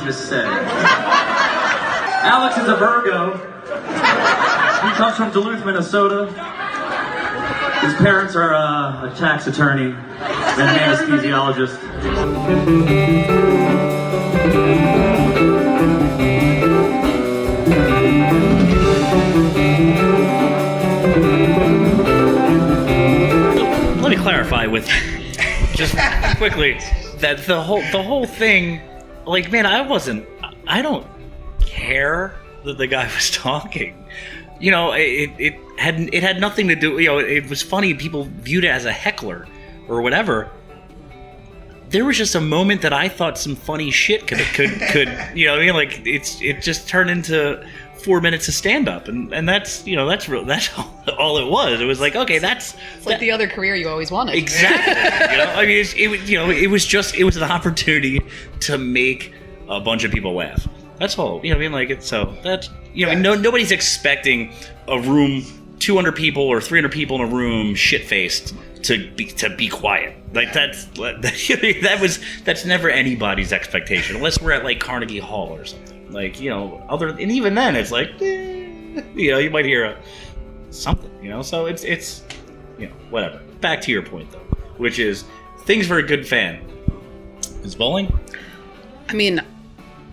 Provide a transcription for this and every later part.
just said. Alex is a Virgo. He comes from Duluth, Minnesota. His parents are a tax attorney and an anesthesiologist. Let me clarify with just quickly that the whole thing, like, man, I don't care that the guy was talking. You know, it had nothing to do, you know, it was funny, people viewed it as a heckler or whatever. There was just a moment that I thought some funny shit could you know what I mean? Like, it just turned into 4 minutes of stand-up, and that's, you know, that's all it was. It was like, okay, it's like the other career you always wanted. Exactly. You know, I mean, it was an opportunity to make a bunch of people laugh. That's all. You know what I mean? Like, it's so that's, you know, nobody's expecting a room, 200 people or 300 people in a room, shit-faced to be quiet. Like, that's never anybody's expectation, unless we're at like Carnegie Hall or something. Like, you know, and even then, it's like, you know, you might hear something, you know. So it's, you know, whatever. Back to your point though, which is things for a good fan. Is bowling? I mean,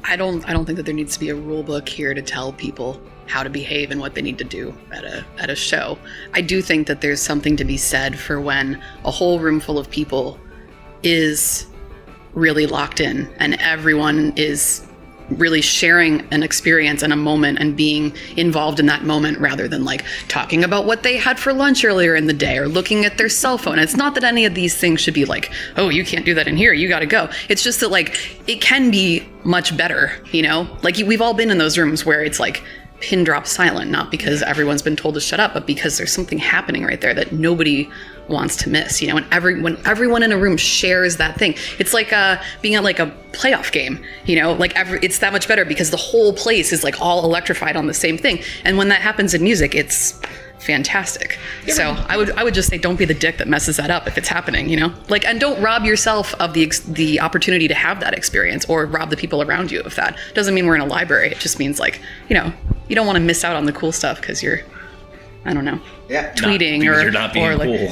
I don't think that there needs to be a rule book here to tell people how to behave and what they need to do at a show. I do think that there's something to be said for when a whole room full of people is really locked in and everyone is really sharing an experience and a moment and being involved in that moment rather than like talking about what they had for lunch earlier in the day or looking at their cell phone. It's not that any of these things should be like, oh, you can't do that in here, you gotta go. It's just that, like, it can be much better, you know? Like, we've all been in those rooms where it's like pin drop silent, not because everyone's been told to shut up, but because there's something happening right there that nobody wants to miss, you know. And when everyone in a room shares that thing, it's like being at like a playoff game, you know. Like, it's that much better because the whole place is like all electrified on the same thing. And when that happens in music, it's fantastic. Yeah, so I would just say, don't be the dick that messes that up if it's happening, you know. Like, and don't rob yourself of the opportunity to have that experience, or rob the people around you of that. Doesn't mean we're in a library. It just means, like, you know, you don't want to miss out on the cool stuff because you're, I don't know, tweeting you're not being like, cool.